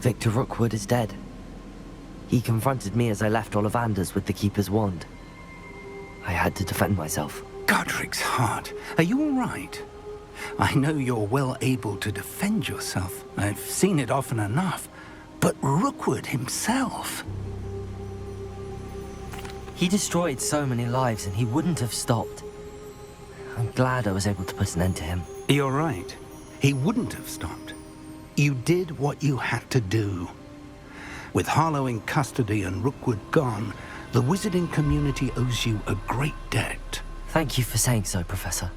Victor Rookwood is dead. He confronted me as I left Ollivander's with the Keeper's wand. I had to defend myself. Godric's heart, are you all right? I know you're well able to defend yourself. I've seen it often enough. But Rookwood himself... He destroyed so many lives and he wouldn't have stopped. I'm glad I was able to put an end to him. You're right. He wouldn't have stopped. You did what you had to do. With Harlow in custody and Rookwood gone, the wizarding community owes you a great debt. Thank you for saying so, Professor.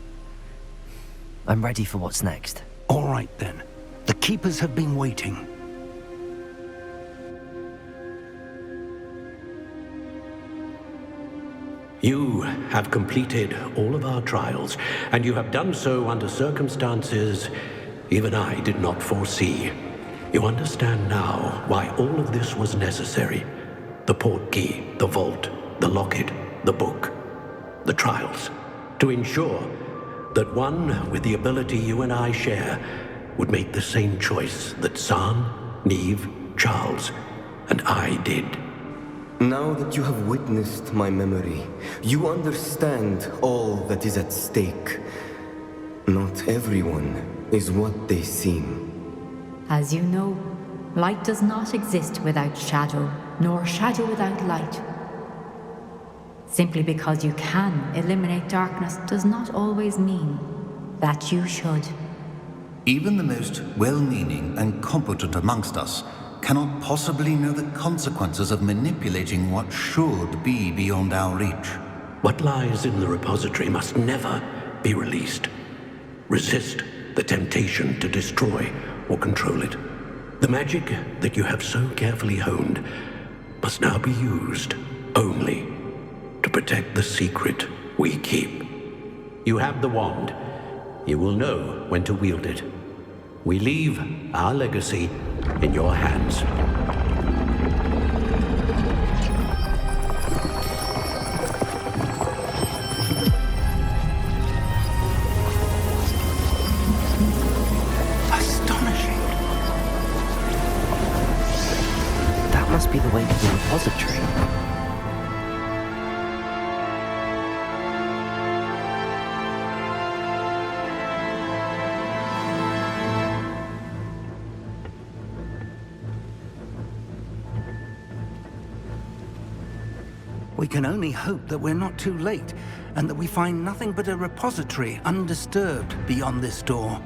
I'm ready for what's next. All right, then. The Keepers have been waiting. You have completed all of our trials, and you have done so under circumstances even I did not foresee. You understand now why all of this was necessary. The portkey, the vault, the locket, the book, the trials. To ensure that one with the ability you and I share would make the same choice that San, Neve, Charles, and I did. Now that you have witnessed my memory, you understand all that is at stake. Not everyone is what they seem. As you know, light does not exist without shadow, nor shadow without light. Simply because you can eliminate darkness does not always mean that you should. Even the most well-meaning and competent amongst us cannot possibly know the consequences of manipulating what should be beyond our reach. What lies in the repository must never be released. Resist the temptation to destroy or control it. The magic that you have so carefully honed must now be used only to protect the secret we keep. You have the wand. You will know when to wield it. We leave our legacy in your hands. Astonishing. That must be the way to the repository. We can only hope that we're not too late, and that we find nothing but a repository undisturbed beyond this door.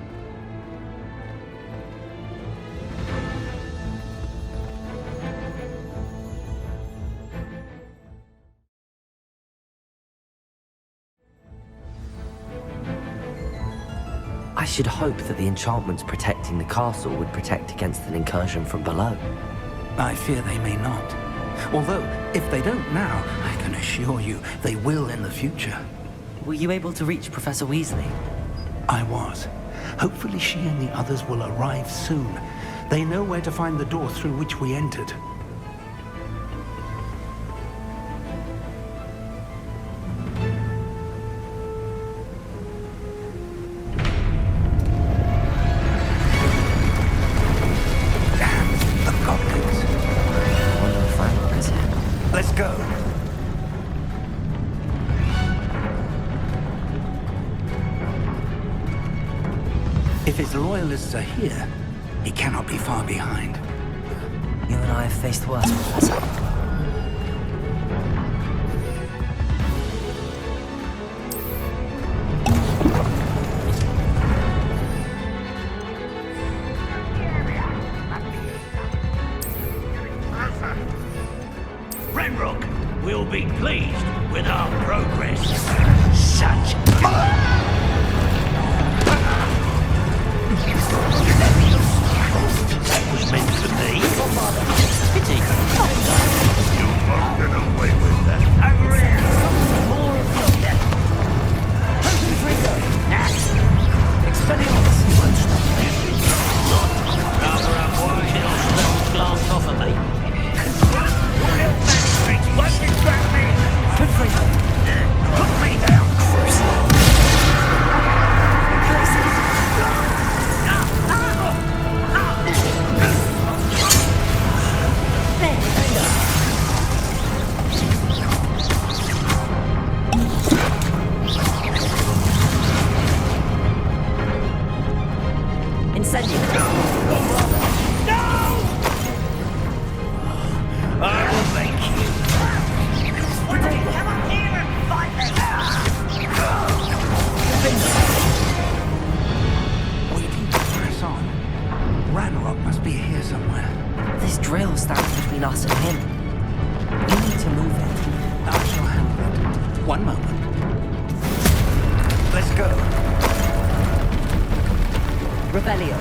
I should hope that the enchantments protecting the castle would protect against an incursion from below. I fear they may not. Although, if they don't now, I can assure you they will in the future. Were you able to reach Professor Weasley? I was. Hopefully she and the others will arrive soon. They know where to find the door through which we entered. Let's go. If his loyalists are here, he cannot be far behind. You and I have faced worse, Professor. Renrock will be pleased with our progress. Such... That was meant for me. Pity. You won't get away with that. More of your death. Expelliarmus. Rather unworthy of glass off of me. Won't distract me! Put me down! One moment. Let's go. Revelio.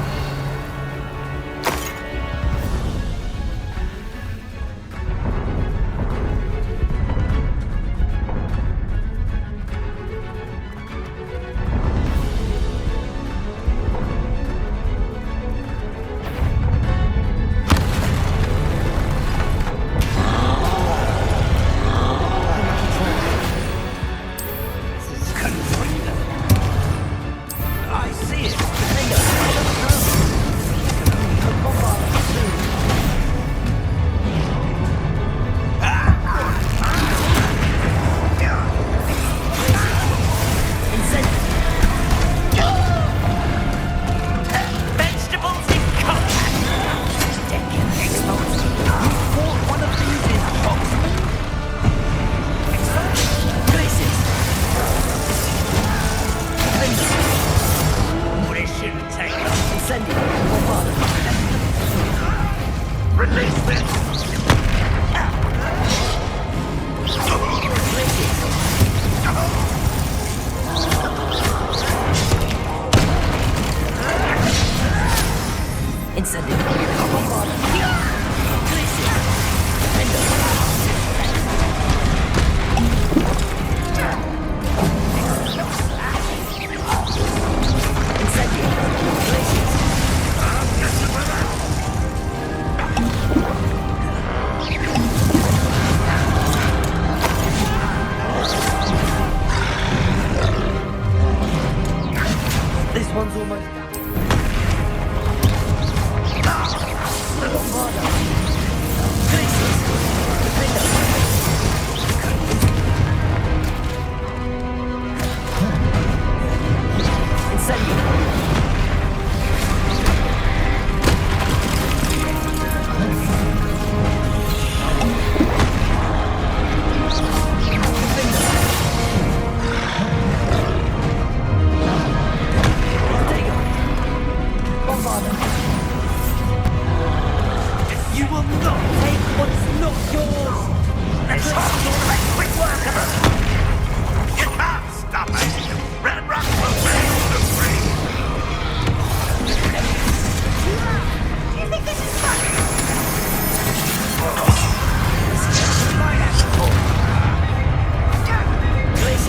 I see it. Vegetables in combat. Decking exposed. You fought one of these in Hogsmeade? Places. But it shouldn't take long. Incendio. Release this. Incendio. This one's almost done. You will not take what's not yours. Let's make quick work of it. You can't stop us. Red Rock will reign supreme. You think this is funny?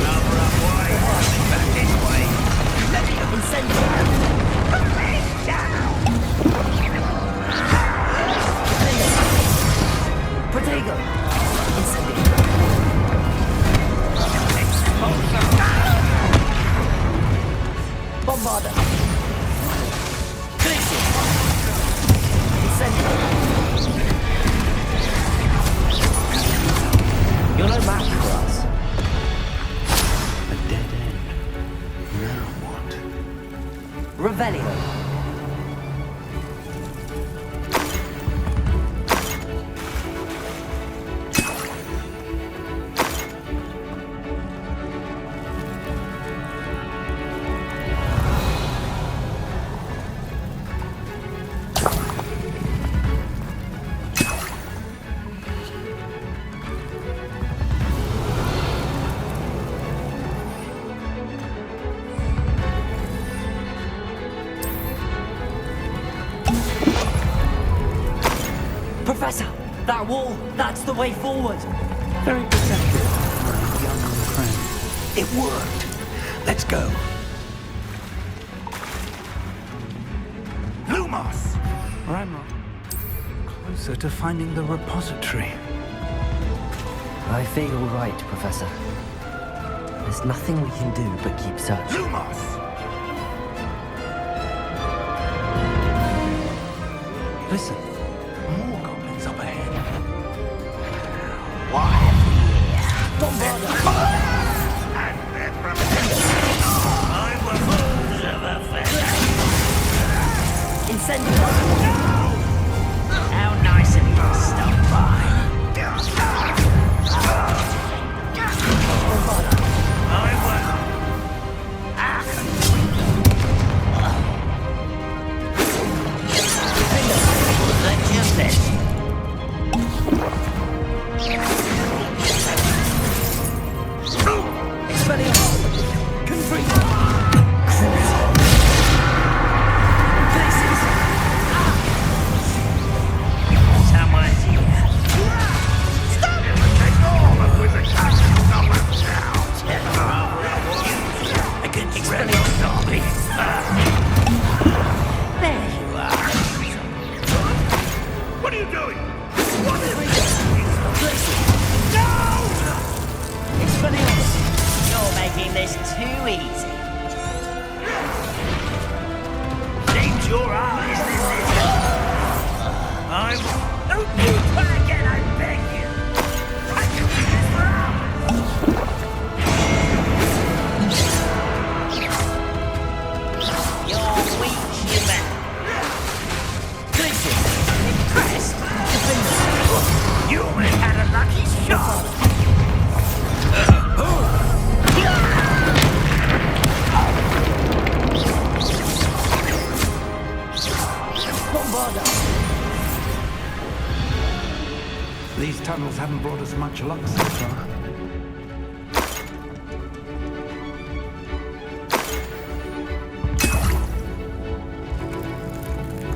Cover up, boy. Coming back this way. Let me Put me down. Protego. Incendio. Bombarda. Incendio. You're no match for us. A dead end. Now what? Revelio. Professor, that wall, that's the way forward. Very perceptive, my young friend. It worked. Let's go. Lumos! Or I'm wrong. Closer to finding the repository. I fear you're right, Professor. There's nothing we can do but keep searching. Lumos! Listen, more goblins up ahead. Why? And they're from I was fools of a Incendio. How nice of you to stop by. I was. Let you miss. tunnels haven't brought us much luck so far.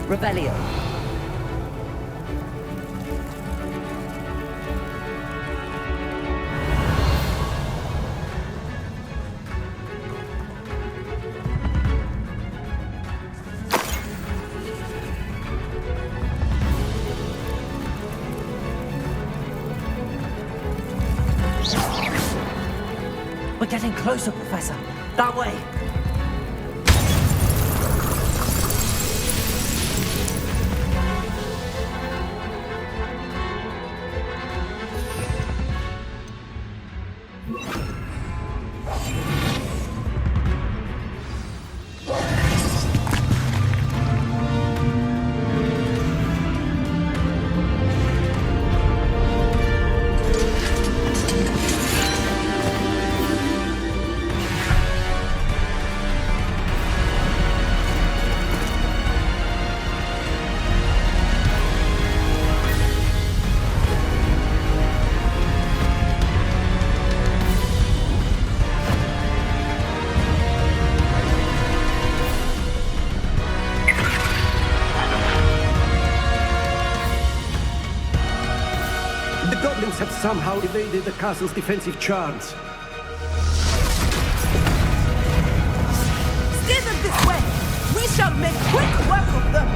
Revelio. We're getting closer, Professor. That way. The goblins have somehow evaded the castle's defensive charms. Steer them this way! We shall make quick work of them!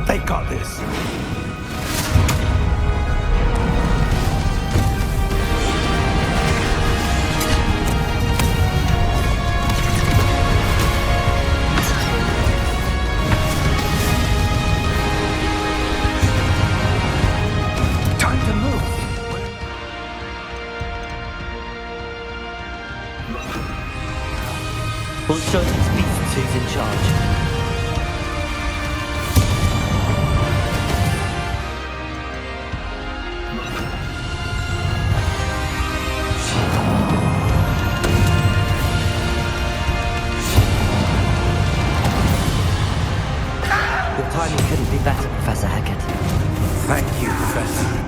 They got this. We'll show these beasts who's in charge. Your timing couldn't be better, Professor Hecat. Thank you, Professor.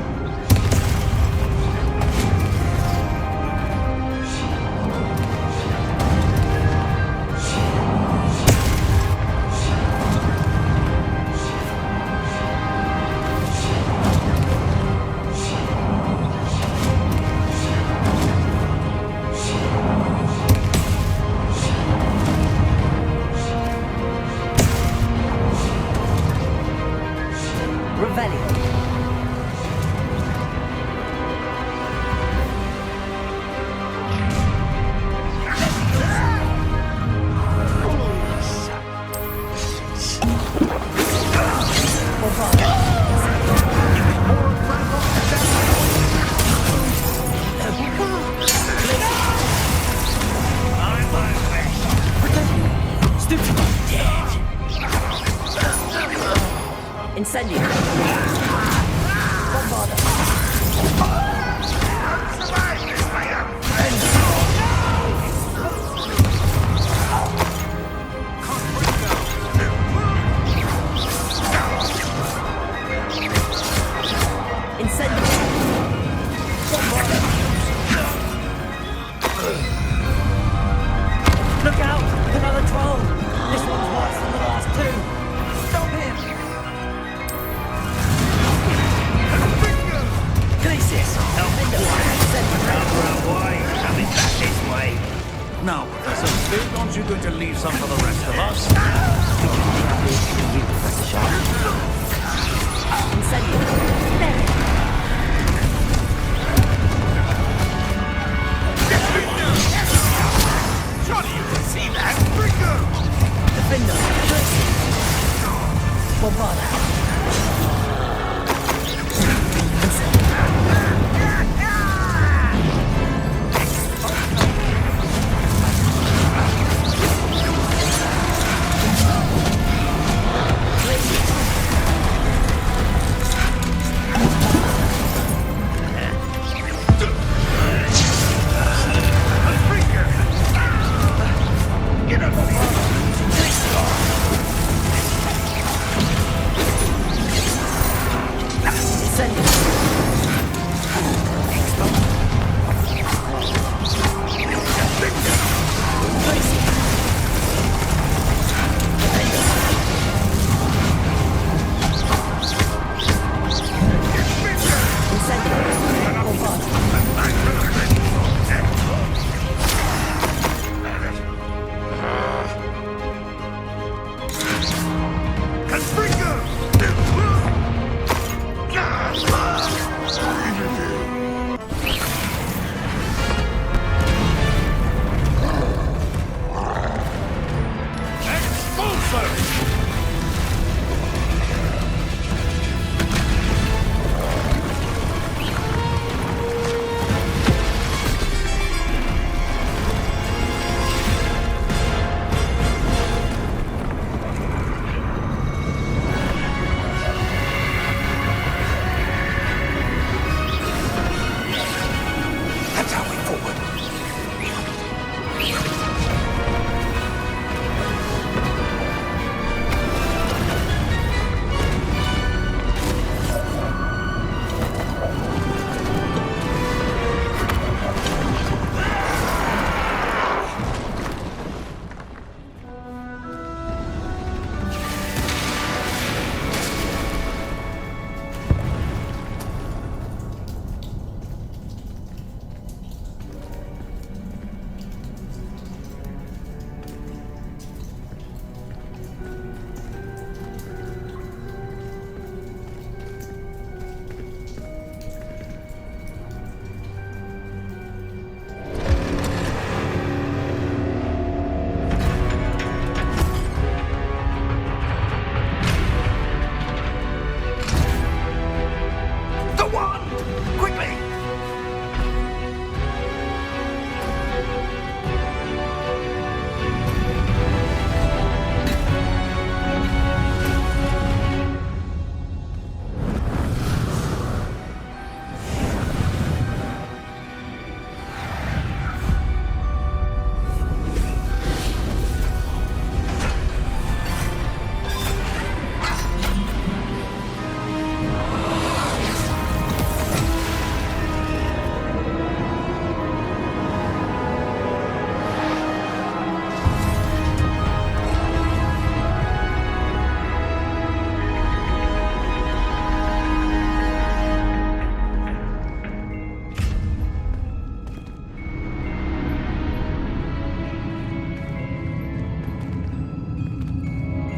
Incendio. Look out! Another troll! This one's worse than the last two! Stop him! Glacius! Now, Professor, aren't you going to leave some for the rest of us? You, Professor Sharp. Surely you can see that! Trigger! Defender! Bombarda!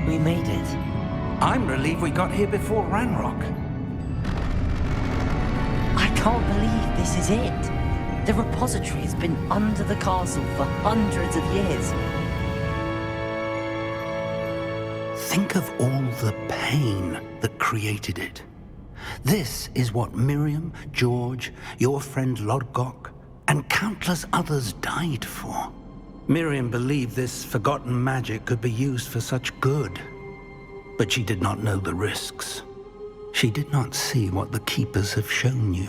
We made it. I'm relieved we got here before Ranrock. I can't believe this is it. The repository has been under the castle for hundreds of years. Think of all the pain that created it. This is what Miriam, George, your friend Lodgok, and countless others died for. Miriam believed this forgotten magic could be used for such good, but she did not know the risks. She did not see what the Keepers have shown you,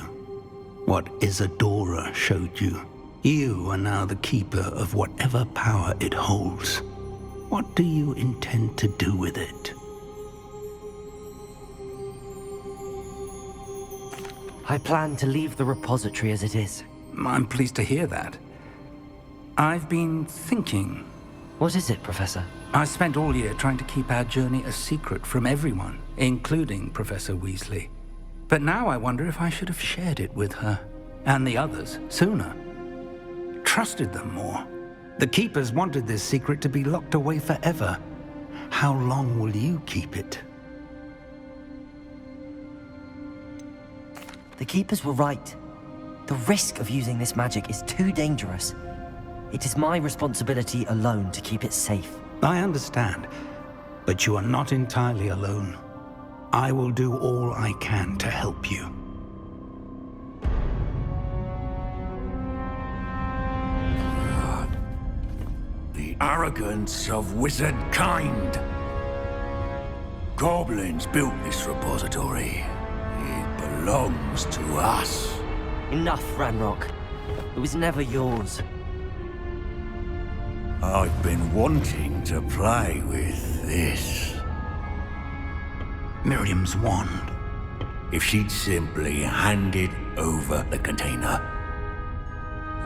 what Isadora showed you. You are now the Keeper of whatever power it holds. What do you intend to do with it? I plan to leave the repository as it is. I'm pleased to hear that. I've been thinking. What is it, Professor? I spent all year trying to keep our journey a secret from everyone, including Professor Weasley. But now I wonder if I should have shared it with her, and the others, sooner. Trusted them more. The Keepers wanted this secret to be locked away forever. How long will you keep it? The Keepers were right. The risk of using this magic is too dangerous. It is my responsibility alone to keep it safe. I understand, but you are not entirely alone. I will do all I can to help you. The arrogance of wizard kind. Goblins built this repository. It belongs to us. Enough, Ranrock. It was never yours. I've been wanting to play with this. Miriam's wand. if she'd simply handed over the container.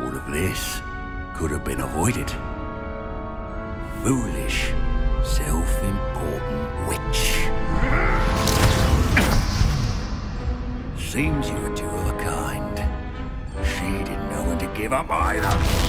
All of this could have been avoided. Foolish, self-important witch. Seems you were two of a kind. She didn't know when to give up either.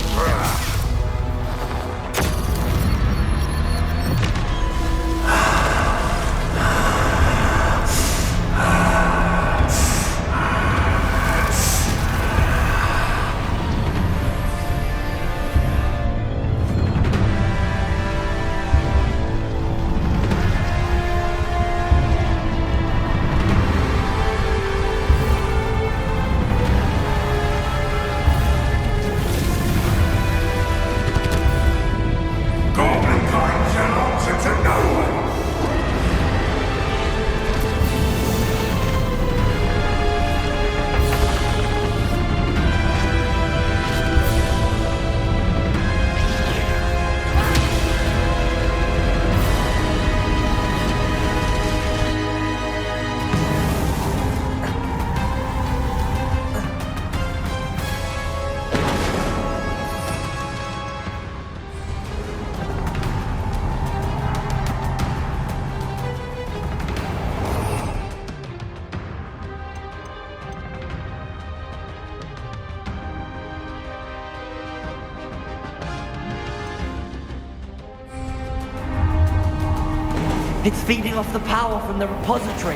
It's feeding off the power from the repository.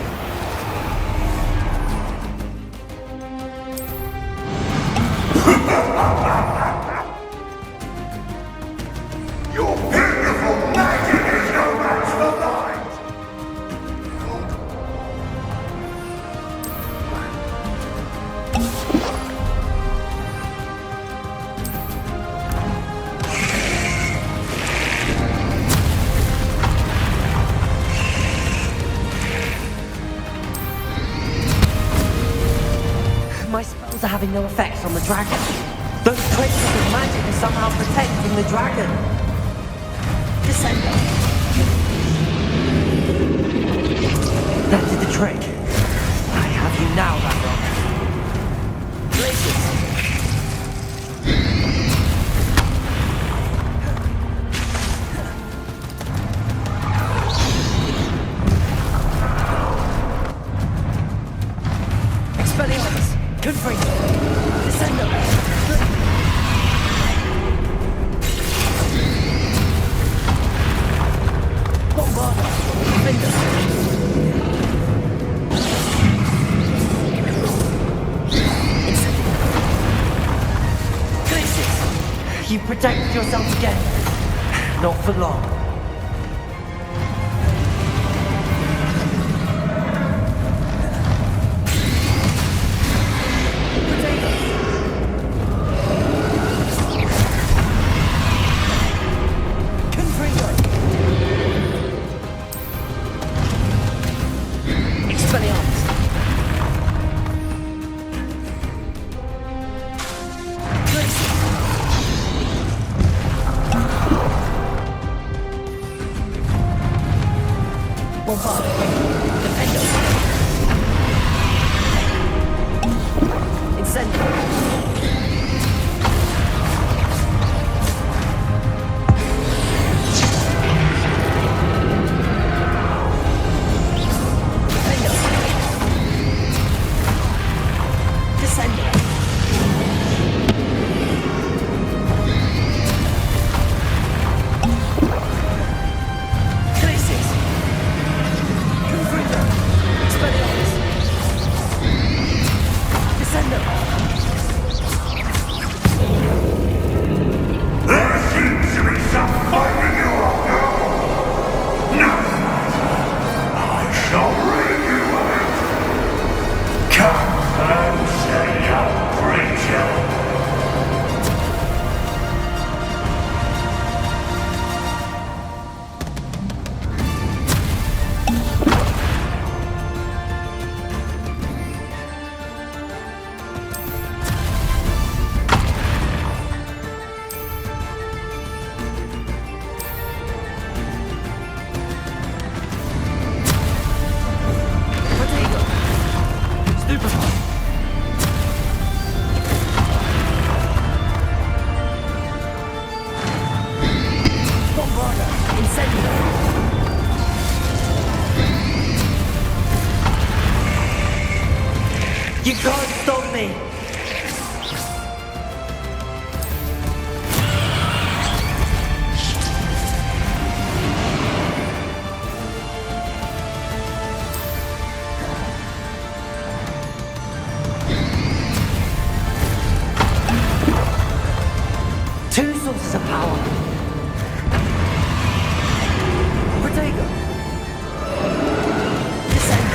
Your beautiful magic is no match for mine! My spells are having no effects on the dragon. Those traces of magic are somehow protecting the dragon. Descender. That did the trick. I have you now, Ranrock. Glacius. Expelliarmus. Confringo. Descendo. Bombarda. Defender. Glacius. You protected yourself again. Not for long. You can't stop me! Two sources of power. Protego. Descend.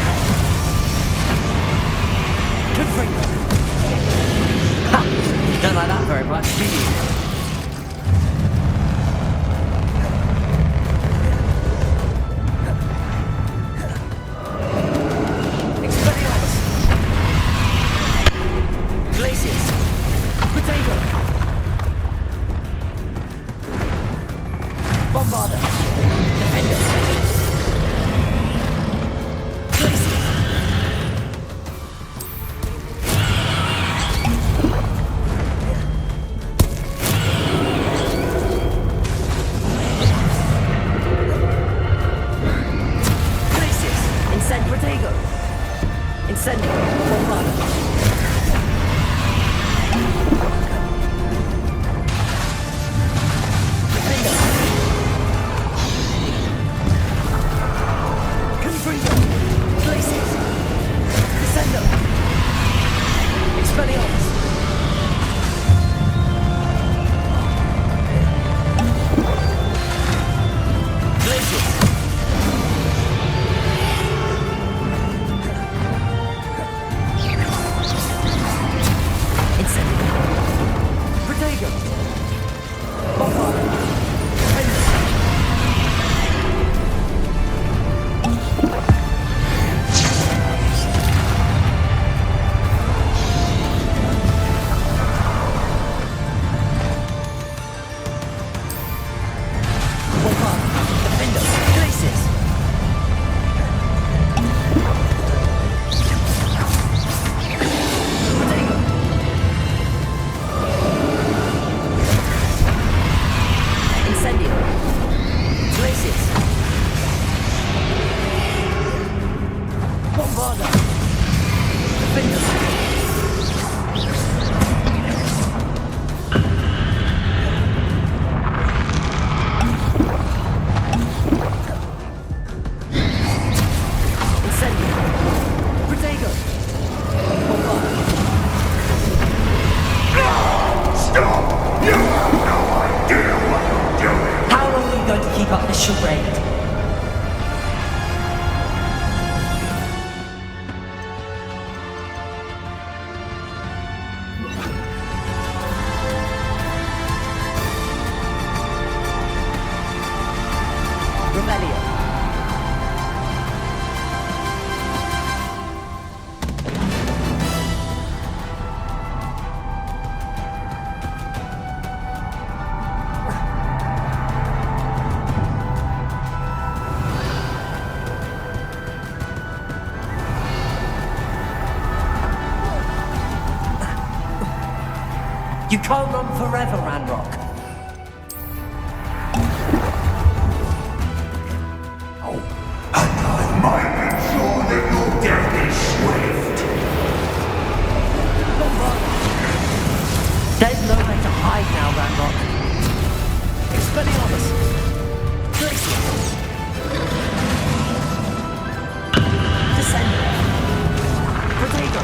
Confringo. Ha! You don't like that very much, do you? Expelliarmus. Glacius. Protego. Bombarder. Defender. Glacius. Glacius. Incend Protego. Incendio. Bombarder. Defender. Confringo. Glacius. Descendo. Expelliarmus. Glacius. Incendio. Protego. Bombarder. Defender. Bombarder. Defender. Glacius. Protego. Incendio. Glacius. Bombarder. Defender. Incendio. Protego. Bombarder. Stop! You have no idea what you're doing! How long are you going to keep up this charade? Rebellion. You can't run forever, Ranrock. And I might ensure that your death is swift! There's nowhere to hide now, Ranrock. Expelliarmus. Glacius. Descender. Protego.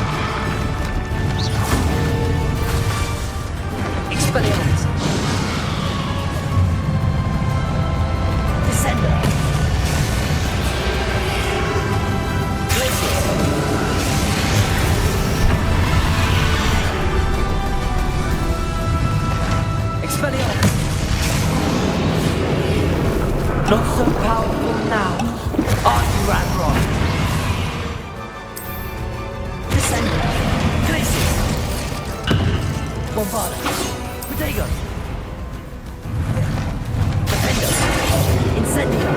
Expelliarmus. Descender. Glacius. Expelliarmus. Not so powerful now, are you, Ranrock? Descender. Glacius. Bombarder. Protego. Defender. Incendio.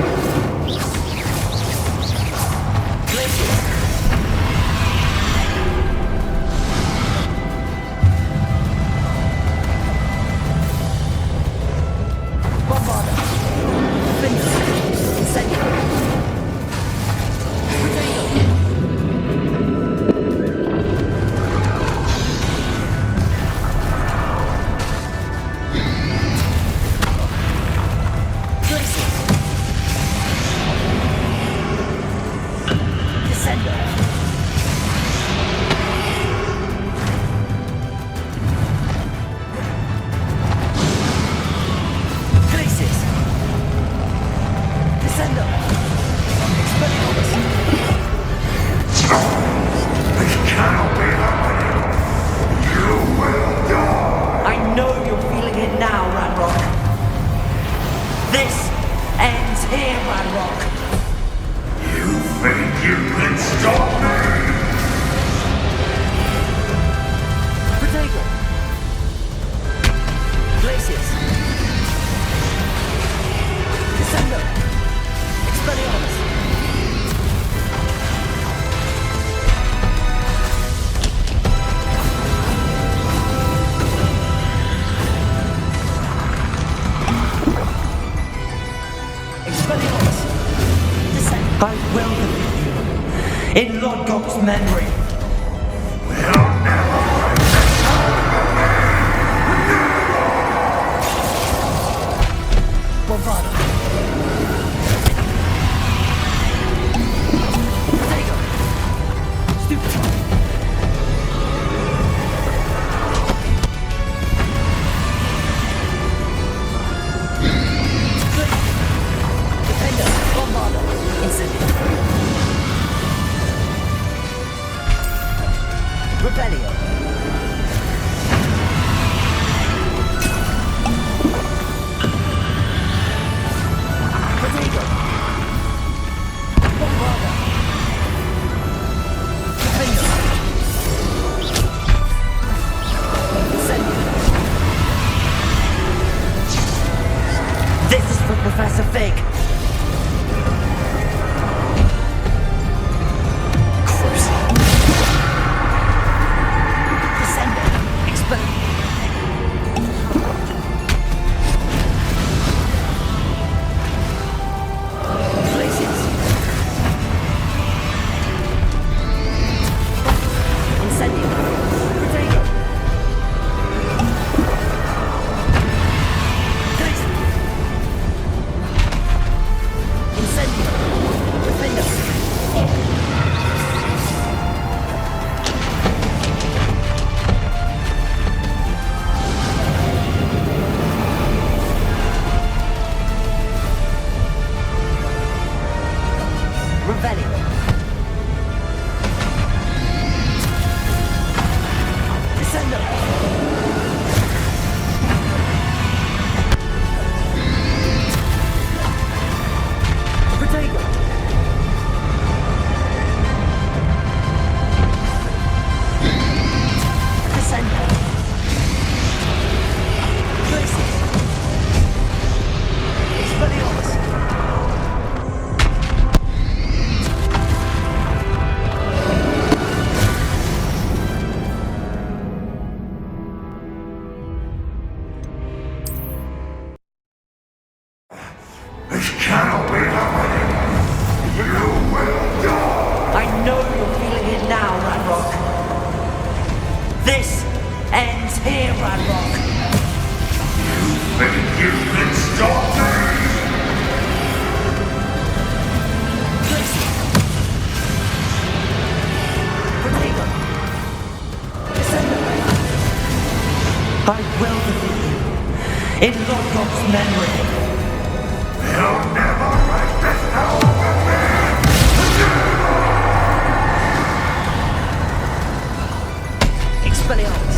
Glacius. Bombarder. Defender. Incendio. Protego. cannot be happening. You will die. I know you're feeling it now, Ranrock. This ends here, Ranrock. You think you can stop me? Protego! Glacius! Descendo! Expelliarmus! Expelliarmus! Descend! I will defeat you. In Lodgok's memory. We'll never break this Bombada! Protego! Stupefy! Defender! Bombada! Incendio! Rebellion! Protego! Bombada! Defender! Incendio! This is for Professor Fig. Crucial! Descender! Expel! Glacius! Incendio! Protego! Glacius! Incendio! Defender! Rebellion! Descendo! Protego! Descendo! Glacius! Expelliarmus! This cannot be happening. You will die. I know you're feeling it now, Ranrock. This ends here, Ranrock. Think you can stop me? Protego! Descendo! I will defeat you. In Lodgok's memory. You'll never break this hell with me. Expelliarmus!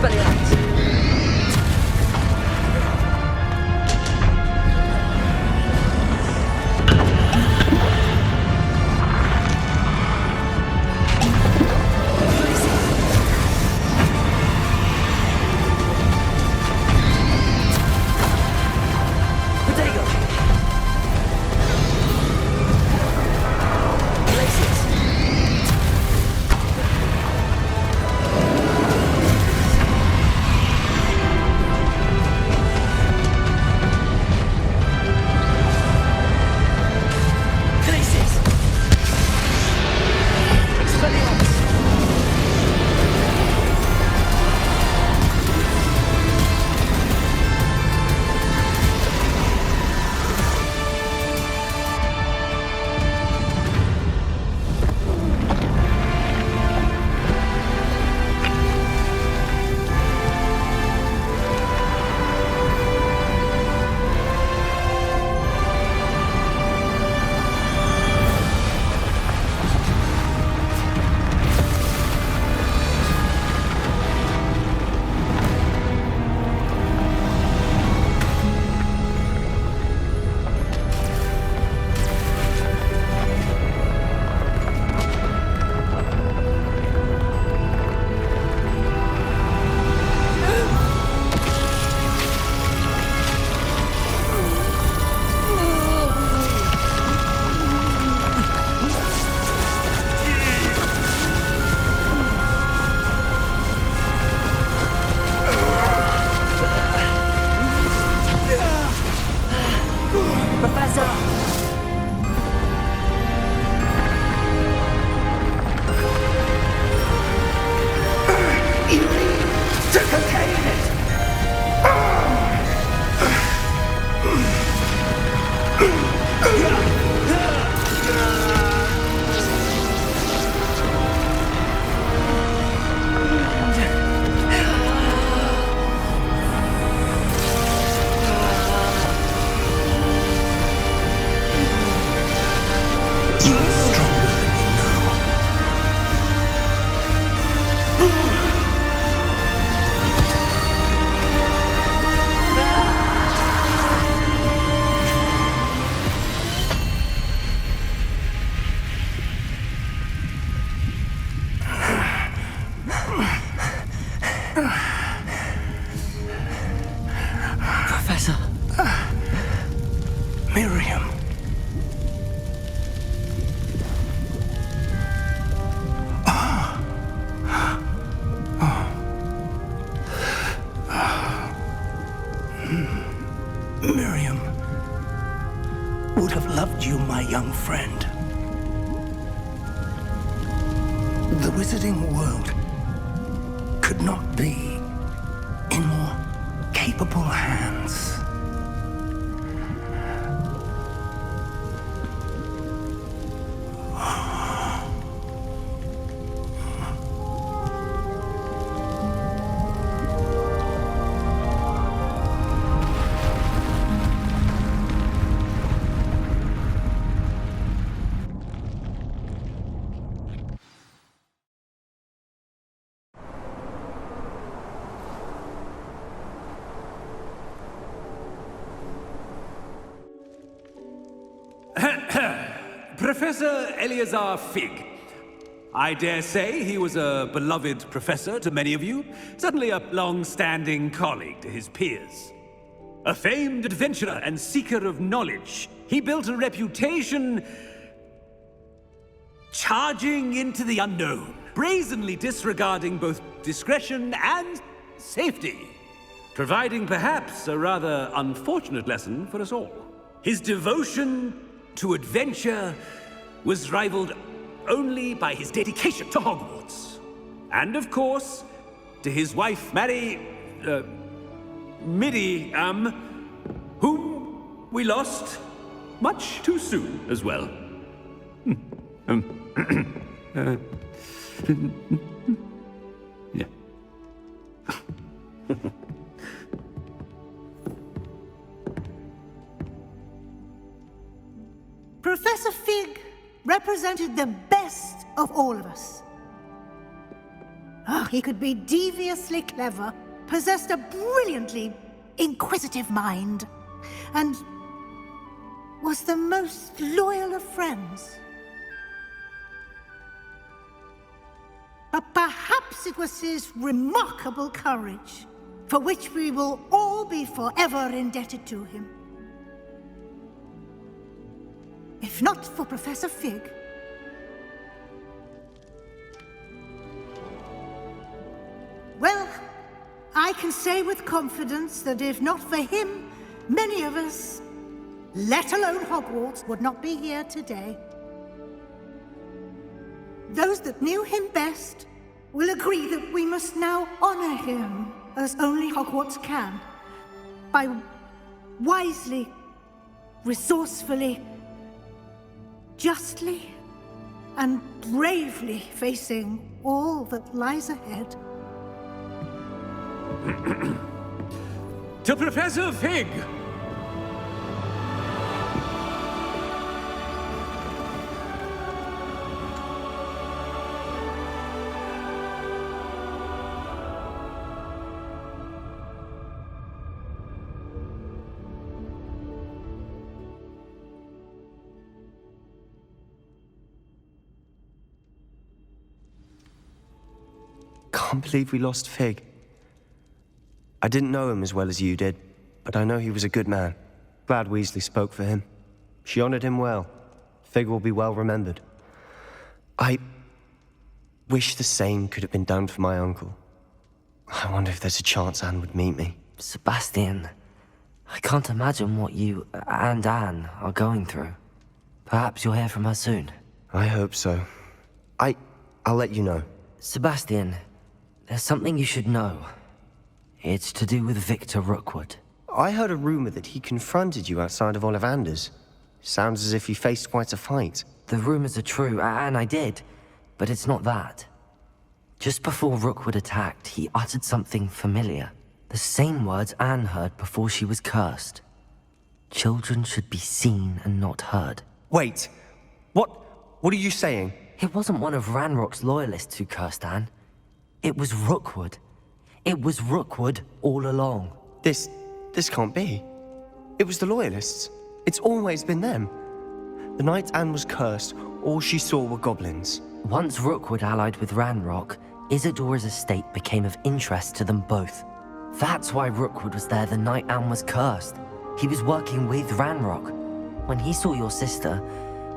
Expelliarmus! Professor. Miriam. Miriam would have loved you, my young friend. The wizarding world could not be in more capable hands. Professor Eleazar Fig. I dare say he was a beloved professor to many of you, certainly a long-standing colleague to his peers. A famed adventurer and seeker of knowledge, he built a reputation charging into the unknown, brazenly disregarding both discretion and safety, providing perhaps a rather unfortunate lesson for us all. His devotion to adventure was rivaled only by his dedication to Hogwarts. And of course, to his wife, Midi, whom we lost much too soon as well. Yeah. Professor Fig represented the best of all of us. Oh, he could be deviously clever, possessed a brilliantly inquisitive mind, and was the most loyal of friends. But perhaps it was his remarkable courage, for which we will all be forever indebted to him. If not for Professor Fig, well, I can say with confidence that if not for him, many of us, let alone Hogwarts, would not be here today. Those that knew him best will agree that we must now honor him as only Hogwarts can, by wisely, resourcefully, justly, and bravely facing all that lies ahead. To Professor Fig! Can't believe we lost Fig. I didn't know him as well as you did, but I know he was a good man. Glad Weasley spoke for him. She honored him well. Fig will be well remembered. I wish the same could have been done for my uncle. I wonder if there's a chance Anne would meet me. Sebastian, I can't imagine what you and Anne are going through. Perhaps you'll hear from her soon. I hope so. I'll let you know. Sebastian, there's something you should know. It's to do with Victor Rookwood. I heard a rumor that he confronted you outside of Ollivander's. Sounds as if he faced quite a fight. The rumors are true, and I did, but it's not that. Just before Rookwood attacked, he uttered something familiar. The same words Anne heard before she was cursed. Children should be seen and not heard. Wait, what are you saying? It wasn't one of Ranrock's loyalists who cursed Anne. It was Rookwood. It was Rookwood all along. This can't be. It was the Loyalists. It's always been them. The night Anne was cursed, all she saw were goblins. Once Rookwood allied with Ranrock, Isadora's estate became of interest to them both. That's why Rookwood was there the night Anne was cursed. He was working with Ranrock. When he saw your sister,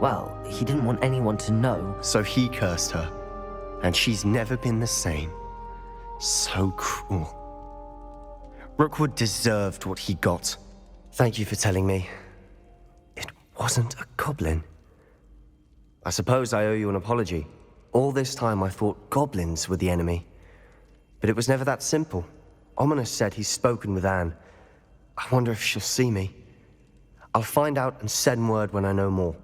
well, he didn't want anyone to know. So he cursed her. And she's never been the same. So cruel. Rookwood deserved what he got. Thank you for telling me. It wasn't a goblin. I suppose I owe you an apology. All this time I thought goblins were the enemy. But it was never that simple. Ominous said he's spoken with Anne. I wonder if she'll see me. I'll find out and send word when I know more.